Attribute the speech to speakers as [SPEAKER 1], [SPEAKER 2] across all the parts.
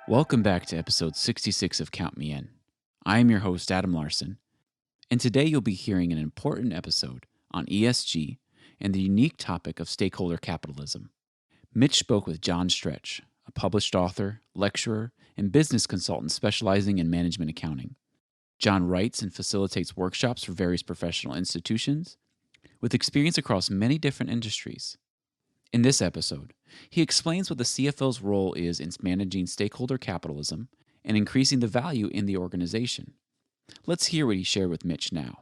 [SPEAKER 1] Welcome back to episode 66 of Count Me In. I am your host, Adam Larson, and today you'll be hearing an important episode on ESG and the unique topic of stakeholder capitalism. Mitch spoke with John Stretch, a published author, lecturer, and business consultant specializing in management accounting. John writes and facilitates workshops for various professional institutions with experience across many different industries. In this episode, he explains what the CFO's role is in managing stakeholder capitalism and increasing the value in the organization. Let's hear what he shared with Mitch now.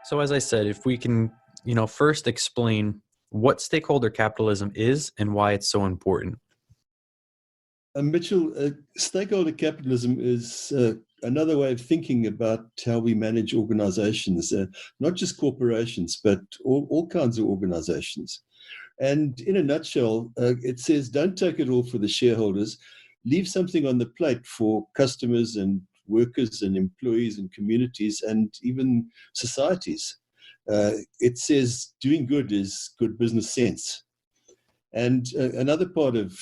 [SPEAKER 2] So as I said, if we can, first explain what stakeholder capitalism is and why it's so important.
[SPEAKER 3] Mitchell, stakeholder capitalism is another way of thinking about how we manage organizations, not just corporations, but all kinds of organizations. And in a nutshell, it says, don't take it all for the shareholders. Leave something on the plate for customers and workers and employees and communities and even societies. It says doing good is good business sense. And another part of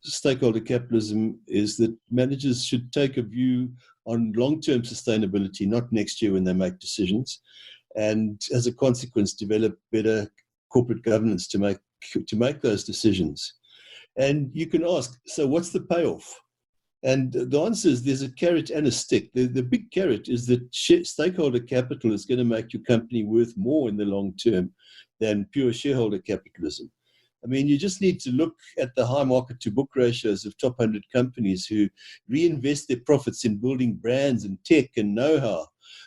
[SPEAKER 3] stakeholder capitalism is that managers should take a view on long-term sustainability, not next year when they make decisions, and as a consequence, develop better corporate governance to make those decisions. And you can ask, so what's the payoff? And the answer is there's a carrot and a stick. The big carrot is that stakeholder capital is going to make your company worth more in the long term than pure shareholder capitalism. I mean, you just need to look at the high market to book ratios of top 100 companies who reinvest their profits in building brands and tech and know-how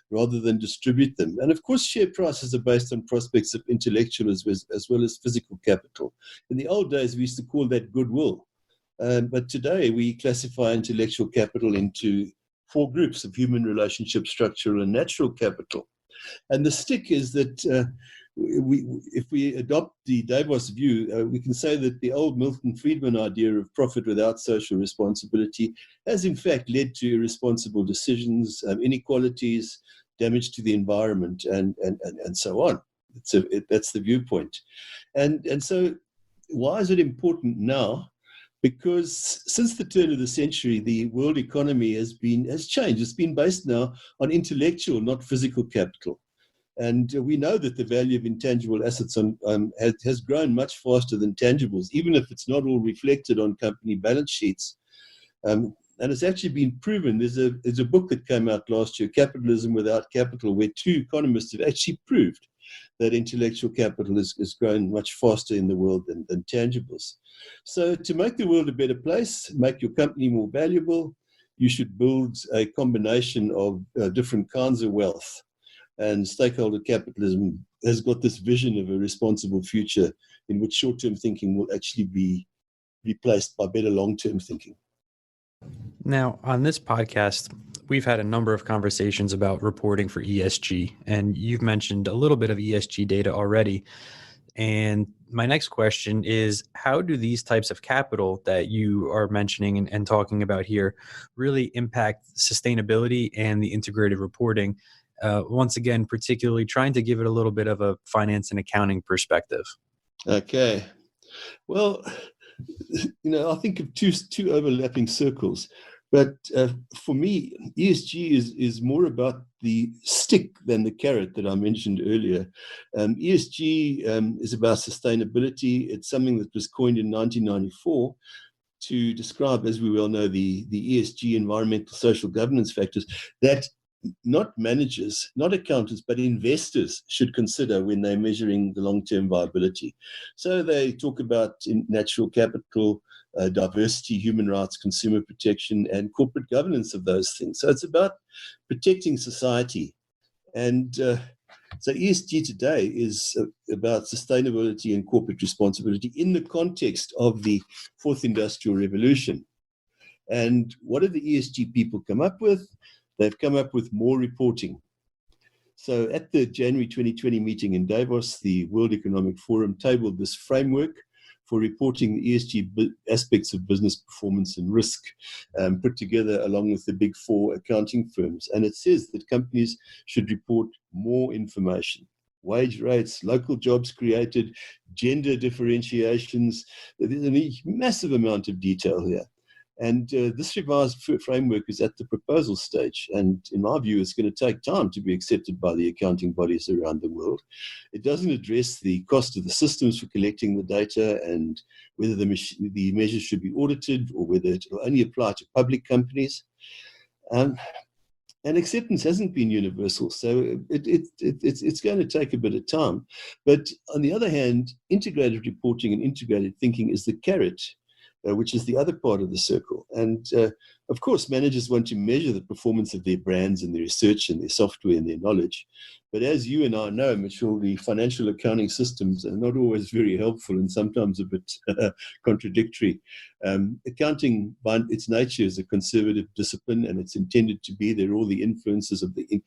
[SPEAKER 3] rather than distribute them. And of course, share prices are based on prospects of intellectual as well as physical capital. In the old days, we used to call that goodwill. But today, we classify intellectual capital into four groups of human relationship, structural, and natural capital. And the stick is that if we adopt the Davos view, we can say that the old Milton Friedman idea of profit without social responsibility has in fact led to irresponsible decisions, inequalities, damage to the environment, and so on. That's the viewpoint. And so why is it important now? Because since the turn of the century, the world economy has changed. It's been based now on intellectual, not physical capital. And we know that the value of intangible assets has grown much faster than tangibles, even if it's not all reflected on company balance sheets. And it's actually been proven. There's a book that came out last year, Capitalism Without Capital, where two economists have actually proved that intellectual capital is growing much faster in the world than tangibles. So to make the world a better place, make your company more valuable, you should build a combination of different kinds of wealth. And stakeholder capitalism has got this vision of a responsible future in which short-term thinking will actually be replaced by better long-term thinking.
[SPEAKER 2] Now, on this podcast, we've had a number of conversations about reporting for ESG, and you've mentioned a little bit of ESG data already. And my next question is, how do these types of capital that you are mentioning and talking about here really impact sustainability and the integrated reporting? Once again, particularly trying to give it a little bit of a finance and accounting perspective.
[SPEAKER 3] Okay. Well, I think of two overlapping circles. But for me, ESG is more about the stick than the carrot that I mentioned earlier. ESG is about sustainability. It's something that was coined in 1994 to describe, as we well know, the ESG, environmental, social governance factors that not managers, not accountants, but investors should consider when they're measuring the long-term viability. So they talk about natural capital, diversity, human rights, consumer protection, and corporate governance of those things. So it's about protecting society. And so ESG today is about sustainability and corporate responsibility in the context of the fourth industrial revolution. And what did the ESG people come up with? They've come up with more reporting. So at the January 2020 meeting in Davos, the World Economic Forum tabled this framework for reporting the ESG aspects of business performance and risk, put together along with the big four accounting firms. And it says that companies should report more information. wage rates, local jobs created, gender differentiations. There's a massive amount of detail here. And this revised framework is at the proposal stage. And in my view, it's going to take time to be accepted by the accounting bodies around the world. It doesn't address the cost of the systems for collecting the data and whether the measures should be audited or whether it will only apply to public companies. And acceptance hasn't been universal, so it's going to take a bit of time. But on the other hand, integrated reporting and integrated thinking is the carrot, which is the other part of the circle. And of course, managers want to measure the performance of their brands and their research and their software and their knowledge. But as you and I know, Mitchell, the financial accounting systems are not always very helpful and sometimes a bit contradictory. Accounting, by its nature, is a conservative discipline, and it's intended to be there. All the influences of the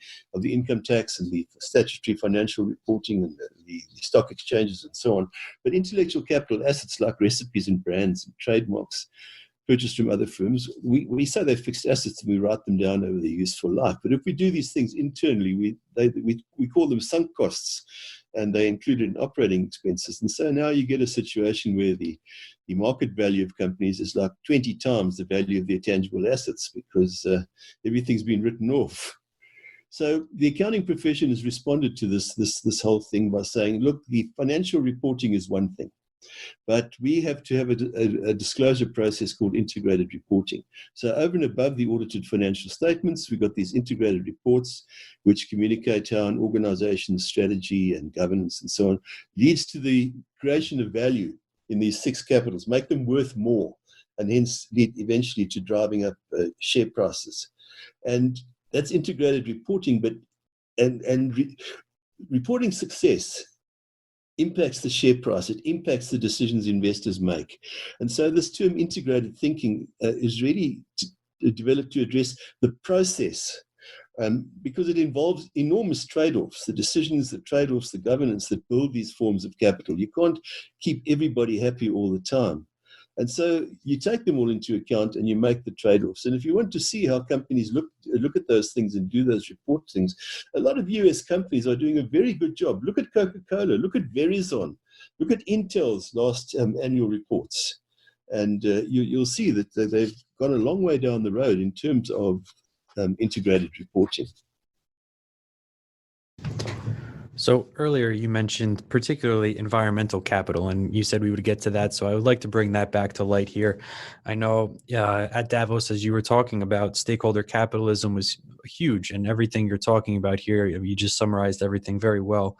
[SPEAKER 3] income tax and the statutory financial reporting and the stock exchanges and so on. But intellectual capital assets like recipes and brands and trademarks purchased from other firms, we say they're fixed assets and we write them down over their useful life. But if we do these things internally, we call them sunk costs, and they included in operating expenses. And so now you get a situation where the market value of companies is like 20 times the value of their tangible assets because everything's been written off. So the accounting profession has responded to this whole thing by saying, look, the financial reporting is one thing, but we have to have a disclosure process called integrated reporting. So over and above the audited financial statements, we've got these integrated reports which communicate how an organization's strategy and governance and so on leads to the creation of value in these six capitals, make them worth more, and hence lead eventually to driving up share prices. And that's integrated reporting, but reporting success impacts the share price, it impacts the decisions investors make. And so this term integrated thinking is really developed to address the process because it involves enormous trade-offs, the decisions, the trade-offs, the governance that build these forms of capital. You can't keep everybody happy all the time. And so you take them all into account and you make the trade-offs. And if you want to see how companies look at those things and do those report things, a lot of US companies are doing a very good job. Look at Coca-Cola, look at Verizon, look at Intel's last annual reports. And you'll see that they've gone a long way down the road in terms of integrated reporting.
[SPEAKER 2] So earlier you mentioned particularly environmental capital, and you said we would get to that. So I would like to bring that back to light here. I know at Davos, as you were talking about, stakeholder capitalism was huge, and everything you're talking about here, you just summarized everything very well.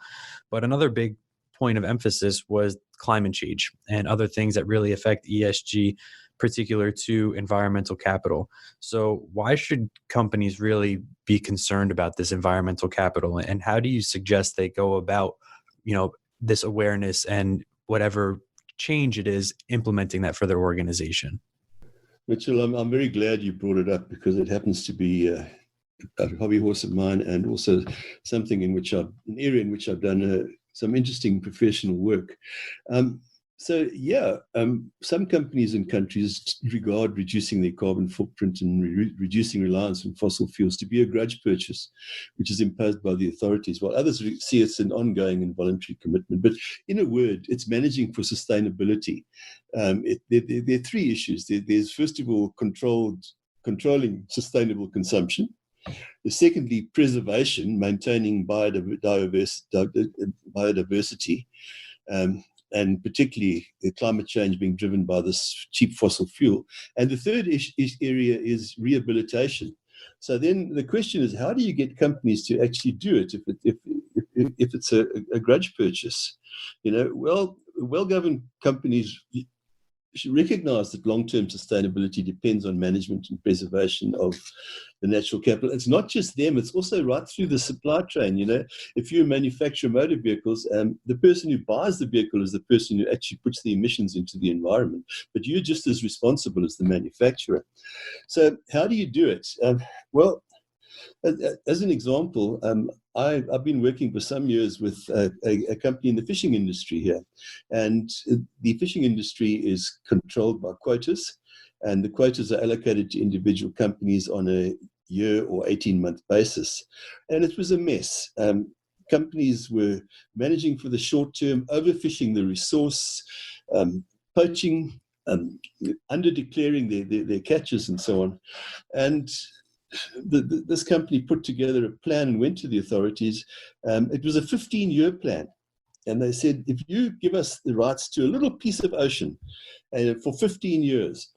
[SPEAKER 2] But another big point of emphasis was climate change and other things that really affect ESG, particular to environmental capital. So why should companies really be concerned about this environmental capital, and how do you suggest they go about, this awareness and whatever change it is, implementing that for their organization?
[SPEAKER 3] Mitchell, I'm very glad you brought it up because it happens to be a hobby horse of mine, and also something an area in which I've done some interesting professional work. Some companies and countries regard reducing their carbon footprint and reducing reliance on fossil fuels to be a grudge purchase, which is imposed by the authorities, while others see it's an ongoing and voluntary commitment. But in a word, it's managing for sustainability. There are three issues. There's, first of all, controlling sustainable consumption. Secondly, preservation, maintaining biodiversity. And particularly the climate change being driven by this cheap fossil fuel. And the third area is rehabilitation. So then the question is, how do you get companies to actually do it if it's a grudge purchase? Well-governed companies should recognize that long-term sustainability depends on management and preservation of the natural capital. It's not just them, it's also right through the supply chain. If you manufacture motor vehicles, the person who buys the vehicle is the person who actually puts the emissions into the environment, but you're just as responsible as the manufacturer. So how do you do it? As an example, I've been working for some years with a company in the fishing industry here. And the fishing industry is controlled by quotas, and the quotas are allocated to individual companies on a year or 18-month basis. And it was a mess. companies were managing for the short term, overfishing the resource, poaching, under-declaring their catches and so on. And this company put together a plan and went to the authorities. It was a 15-year plan. And they said, if you give us the rights to a little piece of ocean for 15 years,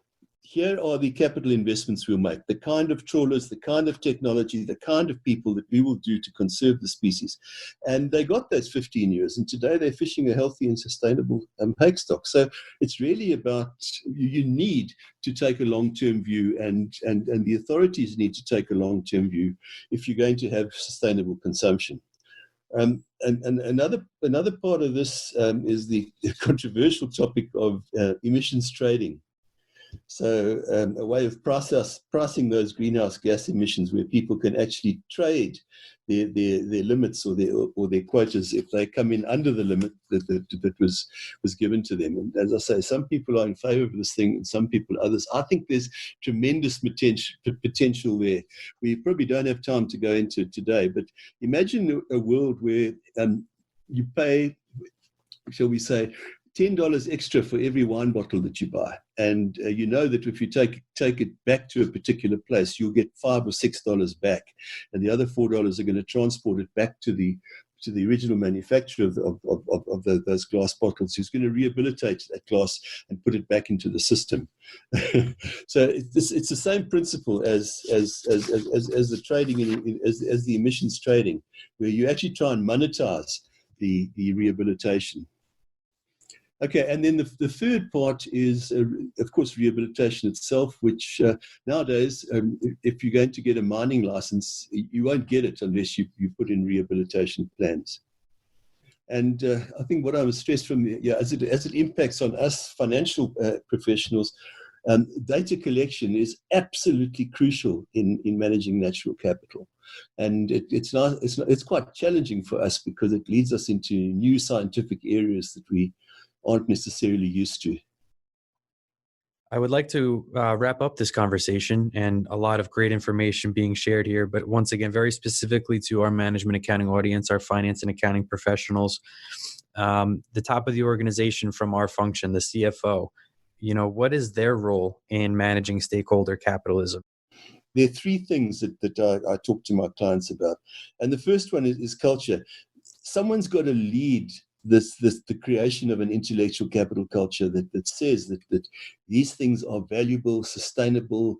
[SPEAKER 3] here are the capital investments we'll make, the kind of trawlers, the kind of technology, the kind of people that we will do to conserve the species. And they got those 15 years. And today they're fishing a healthy and sustainable hake stock. So it's really about, you need to take a long-term view, and the authorities need to take a long-term view if you're going to have sustainable consumption. And another part of this is the controversial topic of emissions trading. So a way of pricing those greenhouse gas emissions, where people can actually trade their limits or their quotas if they come in under the limit that was given to them. And as I say, some people are in favor of this thing, and some people others. I think there's tremendous potential there. We probably don't have time to go into it today, but imagine a world where you pay, shall we say, $10 extra for every wine bottle that you buy, and you know that if you take it back to a particular place, you'll get $5 or $6 back, and the other $4 are going to transport it back to the original manufacturer of those glass bottles, who's going to rehabilitate that glass and put it back into the system. So it's the same principle as the trading, as the emissions trading, where you actually try and monetize the rehabilitation. Okay, and then the third part is, of course, rehabilitation itself, which nowadays, if you're going to get a mining license, you won't get it unless you put in rehabilitation plans. And I think what I was stressed from, as it impacts on us financial professionals, data collection is absolutely crucial in managing natural capital. And it's quite challenging for us, because it leads us into new scientific areas that we aren't necessarily used to.
[SPEAKER 2] I would like to wrap up this conversation, and a lot of great information being shared here, but once again, very specifically to our management accounting audience, our finance and accounting professionals, the top of the organization from our function, the CFO, what is their role in managing stakeholder capitalism?
[SPEAKER 3] There are three things that I talk to my clients about. And the first one is culture. Someone's got to lead the creation of an intellectual capital culture that says that these things are valuable, sustainable,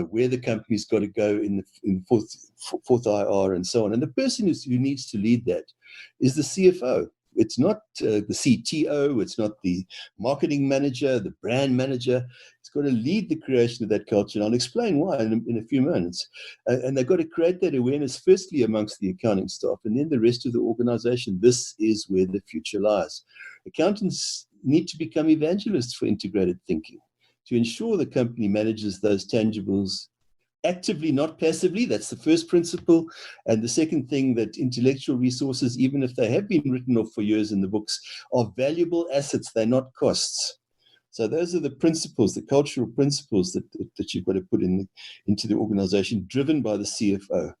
[SPEAKER 3] where the company's got to go in fourth IR and so on. And the person who needs to lead that is the CFO. It's not the CTO, it's not the marketing manager, the brand manager. It's got to lead the creation of that culture. And I'll explain why in a few moments. And they've got to create that awareness, firstly, amongst the accounting staff, and then the rest of the organization. This is where the future lies. Accountants need to become evangelists for integrated thinking to ensure the company manages those tangibles actively, not passively. That's the first principle. And the second thing, that intellectual resources, even if they have been written off for years in the books, are valuable assets. They're not costs. So those are the principles, the cultural principles that you've got to put into the organization, driven by the CFO.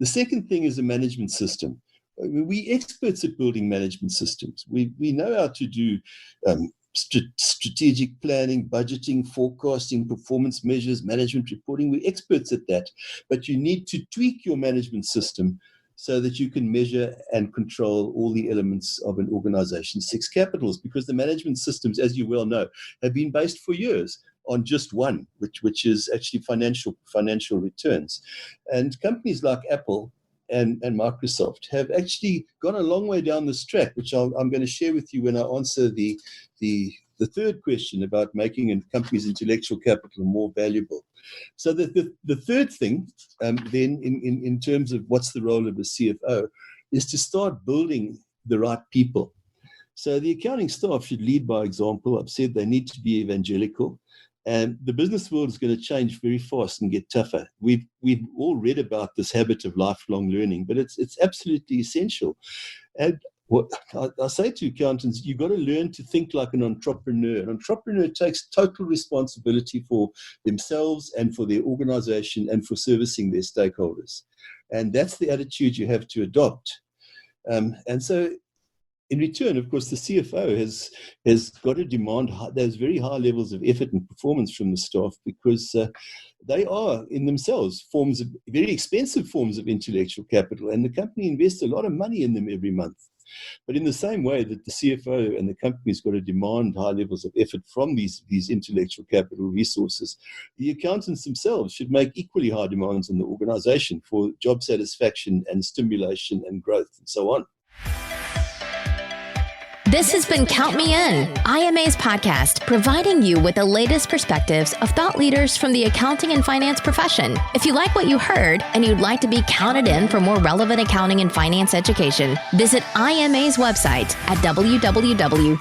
[SPEAKER 3] The second thing is a management system. We're experts at building management systems. We know how to do strategic planning, budgeting, forecasting, performance measures, management reporting. We're experts at that. But you need to tweak your management system so that you can measure and control all the elements of an organization's six capitals, because the management systems, as you well know, have been based for years on just one, which is actually financial returns. And companies like Apple and Microsoft have actually gone a long way down this track, which I'm going to share with you when I answer the third question about making a company's intellectual capital more valuable. So the third thing, then, in terms of what's the role of a CFO, is to start building the right people. So the accounting staff should lead by example. I've said they need to be evangelical. And the business world is going to change very fast and get tougher. We've all read about this habit of lifelong learning, but it's absolutely essential. And what I say to accountants, you've got to learn to think like an entrepreneur. An entrepreneur takes total responsibility for themselves and for their organization and for servicing their stakeholders. And that's the attitude you have to adopt. And so in return, of course, the CFO has got to demand those very high levels of effort and performance from the staff, because they are in themselves very expensive forms of intellectual capital, and the company invests a lot of money in them every month. But in the same way that the CFO and the company's got to demand high levels of effort from these intellectual capital resources, the accountants themselves should make equally high demands on the organization for job satisfaction and stimulation and growth and so on.
[SPEAKER 4] This has been Count Me In, IMA's podcast, providing you with the latest perspectives of thought leaders from the accounting and finance profession. If you like what you heard and you'd like to be counted in for more relevant accounting and finance education, visit IMA's website at www.imanet.org.